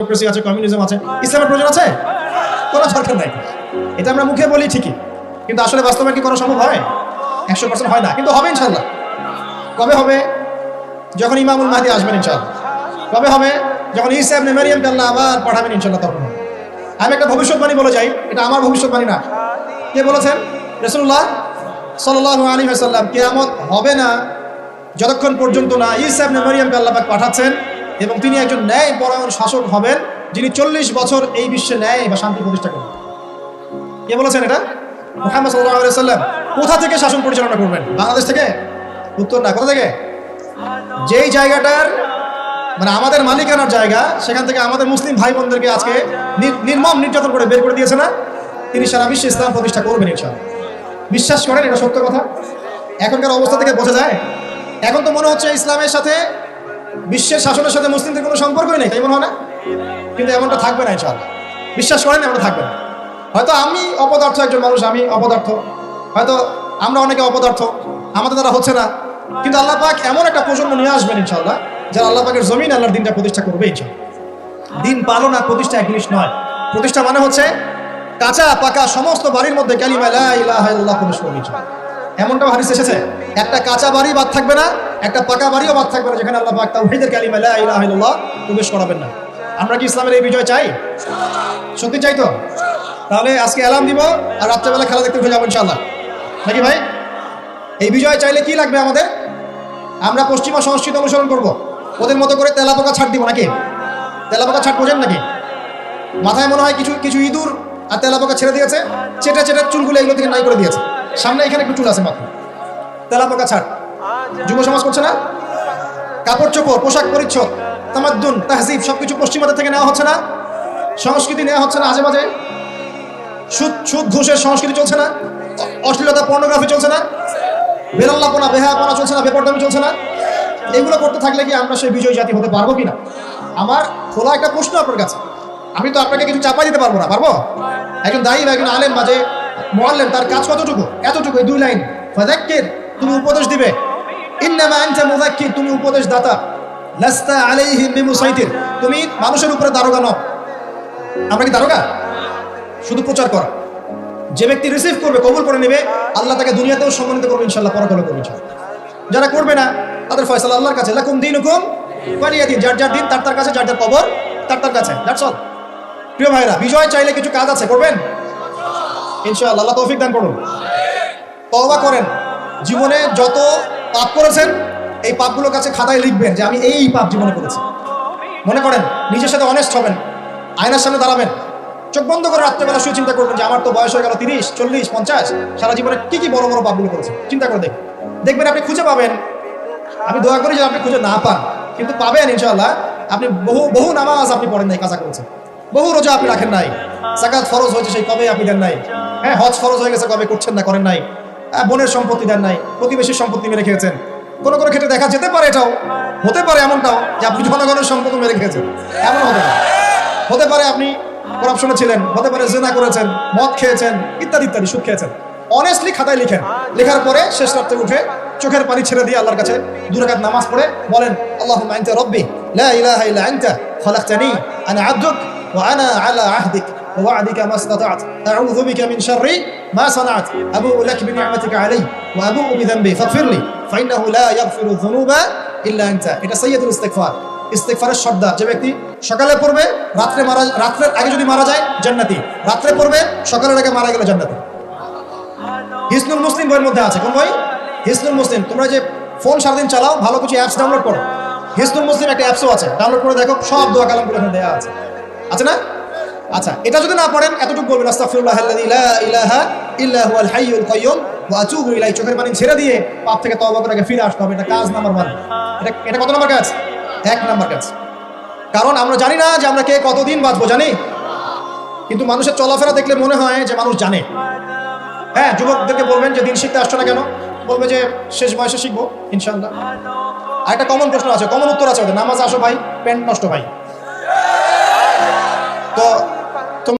Democracy আছে, communism আছে, ইসলামের প্রয়োজন আছে? কোনো দরকার নাই। এটা আমরা মুখে বলি ঠিকই, কিন্তু আসলে বাস্তবে কি করা সম্ভব হয়? 100% হয় না, কিন্তু হবে ইনশাল্লাহ। কবে হবে? যখন ইমামুল মাহদি আসবেন ইনশাল্লাহ। কবে হবে? যখন ঈসা ইবনে মারইয়ামকে আল্লাহ আবার পাঠাবেন ইনশাল্লাহ, তখন হবে। আমি একটা ভবিষ্যৎবাণী বলে যাই, এটা আমার ভবিষ্যৎবাণী না। কে বলেছেন? রাসূলুল্লাহ সাল্লাল্লাহু আলাইহি ওয়াসাল্লাম। কিয়ামত হবে না যতক্ষণ পর্যন্ত না ঈসা ইবনে মারইয়ামকে আল্লাহ পাক পাঠাচ্ছেন এবং তিনি একজন ন্যায়পরায়ণ শাসক হবেন, যিনি 40 বছর এই বিশ্বে ন্যায় বা শান্তি প্রতিষ্ঠা করবেন। কে বলেছেন এটা? মুহাম্মদ সাল্লাল্লাহু আলাইহি ওয়াসাল্লাম। কোথা থেকে শাসন পরিচালনা করবেন? বাংলাদেশ থেকে? উত্তর না, কোথা থেকে? যেই জায়গাটার মানে আমাদের মালিকানার জায়গা, সেখান থেকে আমাদের মুসলিম ভাই বোনদেরকে আজকে নির্মম নির্যাতন করে বের করে দিয়েছে না, তিনি সারা বিশ্বে ইসলাম প্রতিষ্ঠা করবেন ইনশাআল্লাহ। বিশ্বাস করেন এটা সত্য কথা? এখনকার অবস্থা থেকে বোঝা যায়। এখন তো মনে হচ্ছে ইসলামের সাথে বিশ্বের শাসনের সাথে মুসলিমদের কোনো সম্পর্কই নেই, তাই মনে হয় না? কিন্তু এমনটা থাকবে না ইনশাআল্লাহ। বিশ্বাস করেন এমনটা থাকবে না। হয়তো আমি অপদার্থ একজন মানুষ, আমি অপদার্থ, হয়তো আমরা অনেকে অপদার্থ, আমাদের দ্বারা হচ্ছে না, কিন্তু আল্লাহ পাক এমন একটা প্রজন্ম নিয়ে আসবেন ইনশাআল্লাহ, যারা আল্লাহ পাকের জমিন আল্লাহর দিনটা প্রতিষ্ঠা করবে ইনশাআল্লাহ। দিন পালন আর প্রতিষ্ঠা এক জিনিস নয়। প্রতিষ্ঠা মানে হচ্ছে কাঁচা পাকা সমস্ত বাড়ির মধ্যে কালিমা লা ইলাহা ইল্লাল্লাহ প্রবেশ করবে ইনশাআল্লাহ। এমনটাও হাদিস এসেছে, একটা কাঁচা বাড়ি বাদ থাকবে না, একটা পাকা বাড়িও বাদ থাকবে না যেখানে আল্লাহ পাক তাওহীদের কালিমা লা ইলাহা ইল্লাল্লাহ প্রবেশ করাবেন না। আমরা কি ইসলামের এই বিজয় চাই? সত্যি চাই তো? তাহলে আজকে অ্যালার্ম দিব আর রাত্রেবেলা খেলা দেখতে উঠে যাবো ইনশাআল্লাহ, নাকি ভাই? এই বিজয় চাইলে কি লাগবে আমাদের? আমরা পশ্চিমা সংস্কৃতি অনুসরণ করব, ওদের মতো করে তেলাপোকা ছাড় দিব নাকি? তেলাপোকা ছাড় বোঝেন নাকি? মাথায় মনে হয় কিছু কিছু ইঁদুর আর তেলাপোকা ছেড়ে দিয়েছে, চেটে চেটে চুলগুলো এগুলো থেকে নাই করে দিয়েছে, সামনে এখানে একটু চুল আছে মাত্র। তেলাপোকা ছাড় যুব সমাজ করছে না? কাপড় চোপড়, পোশাক পরিচ্ছদ, তামাদ্দুন, তাহজিব সবকিছু পশ্চিমাদের থেকে নেওয়া হচ্ছে না? সংস্কৃতি নেওয়া হচ্ছে না? আজে বাজে সুদ ঘুষের সংস্কৃতি চলছে না? অশ্লীলতা পর্নোগ্রাফি চলছে না? বেলাল্লাপনা বেহায়াপনা চলছে না? বেপরদামি চলছে না? এগুলো করতে থাকলে কি আমরা সেই বিজয়ী জাতি হতে পারবো কিনা? আমার খোলা একটা প্রশ্ন আপনার কাছে। আমি তো আপনাকে কিছু চাপা দিতে পারবো না, পারবো? একজন দায়ী বা একজন আলেম বা যে মুআল্লিম, তার কাজ কতটুকু? এতটুকু, এই 2 লাইন। ফাযাক্কির, তুমি উপদেশ দিবে। ইন্নামা আনতা মুযাক্কির, তুমি উপদেশ দাতা। লাস্তা আলাইহিম বিমুসাইতির, তুমি মানুষের উপরে দারোগা নও। আমরা কি দারোগা? শুধু প্রচার করা। যে ব্যক্তি রিসিভ করবে, কবুল করে নেবে, আল্লাহ তাকে দুনিয়াতেও সম্মানিত করবে ইনশাআল্লাহ, পরকালেও করবে ইনশাআল্লাহ। যারা করবে না তাদের ফয়সালা আল্লাহর কাছে। লাকুম দীনুকুম ওয়ালিয়া দিন, যার যার দিন তার তার কাছে, যার যার কবর তার তার কাছে। That's all. প্রিয় ভাইরা, বিজয় চাইলে কিছু কাজ আছে, করবেন ইনশাআল্লাহ। আল্লাহ তৌফিক দান করুন। তওবা করেন। জীবনে যত পাপ করেছেন এই পাপগুলোর কাছে খাতায় লিখবেন যে আমি এই পাপ জীবনে করেছি। মনে করেন, নিজের সাথে অনেস্ট হবেন, আয়নার সামনে দাঁড়াবেন, চোখ বন্ধ করে রাত্রেবেলা শুয়ে চিন্তা করবেন যে আমার তো বয়স হয়ে গেল 30, 40, 50, সারা জীবনে কি কি বড় বড় পাপগুলো করেছে চিন্তা করে দেখবেন আপনি খুঁজে পাবেন। আমি দোয়া করি যে আপনি খুঁজে না পান, কিন্তু পাবেন ইনশাআল্লাহ। আপনি বহু নামাজ আপনি পড়েন নাই, কাজা করেছেন, বহু রোজা আপনি রাখেন নাই, যাকাত ফরজ হয়েছে সেই কবে আপনি দেন নাই, হ্যাঁ হজ ফরজ হয়ে গেছে কবে করছেন না, করেন নাই, বোনের সম্পত্তি দেন নাই, প্রতিবেশীর সম্পত্তি মেরে খেয়েছেন। কোনো কোনো ক্ষেত্রে দেখা যেতে পারে, এটাও হতে পারে এমনটাও যে আপনি জনগণের সম্পত্তি মেরে খেয়েছেন, এমন হতে পারে আপনি করাপশনে ছিলেন, হতে পারে জিনা করেছেন, মদ খেয়েছেন, ইত্যাদি ইত্যাদি, সুদ খেয়েছেন। অনেস্টলি খাতায় লিখেন। লেখার পরে শেষ রাত্রে উঠে চোখের পানি ছেড়ে দিয়ে আল্লাহর কাছে 2 রাকাত নামাজ পড়ে বলেন, আল্লাহুম্মা আনতা রাব্বি লা ইলাহা ইল্লা আনতা খালাকতানি আনা আবদুক ওয়া আনা আলা আহদিক ওয়া ওয়া'দিকা মাসতাতা'ত আউযু বিকা মিন শাররি মা সানা'ত আবু'ু লাক বিনি'মাতিকা আলাইহি ওয়া আবু'ু বিযানবি ফাগফিরলি ফাইন্নাহু লা ইয়াগফিরু যুনুবা ইল্লা আনতা। এটা সাইয়্যিদুল ইস্তিগফার। ইস্তিগফারের সর্দার যে ব্যক্তি সকালে পড়বে, রাত্রের আগে যদি মারা যায় জান্নাতি, রাত্রে পড়বে সকালের আগে মারা গেলে জান্নাতি। হিসনুল মুসলিম বইয়ের মধ্যে আছে। কোন বই? হিসনুল মুসলিম। তোমরা যে ফোন সারাদিন চালাও, ভালো কিছু অ্যাপস ডাউনলোড করো। হিসনুল মুসলিম একটা অ্যাপসও আছে, ডাউনলোড করে দেখো, সব দোয়া কালামগুলো এখানে দেওয়া আছে, আছে না? আচ্ছা, এটা যদি না পড়েন এতটুকু বলবেন, আস্তাগফিরুল্লাহাল্লাযী লা ইলাহা ইল্লা হুয়াল হাইয়ুল কাইয়্যুম ওয়া আতুবু ইলাইহি। চোখের পানি ছেড়ে দিয়ে পাপ থেকে তওবা করে ফিরে আসতে হবে। এটা কাজ নাম্বার 1। এটা কত নাম্বার কাজ? 1 নাম্বার কাজ। কারণ আমরা জানি না যে আমরা কে কতদিন বাঁচবো, জানি, কিন্তু মানুষের চলাফেরা দেখলে মনে হয় যে মানুষ জানে। হ্যাঁ, যুবকদেরকে বলবেন যে দিন শিখতে আসছো না কেন, বলবে যে শেষ বয়সে শিখবো ইনশাআল্লাহ। আর একটা কমন প্রশ্ন আছে, কমন উত্তর আছে ওদের, নামাজ আসো ভাই, প্যান্ট নষ্ট ভাই। তো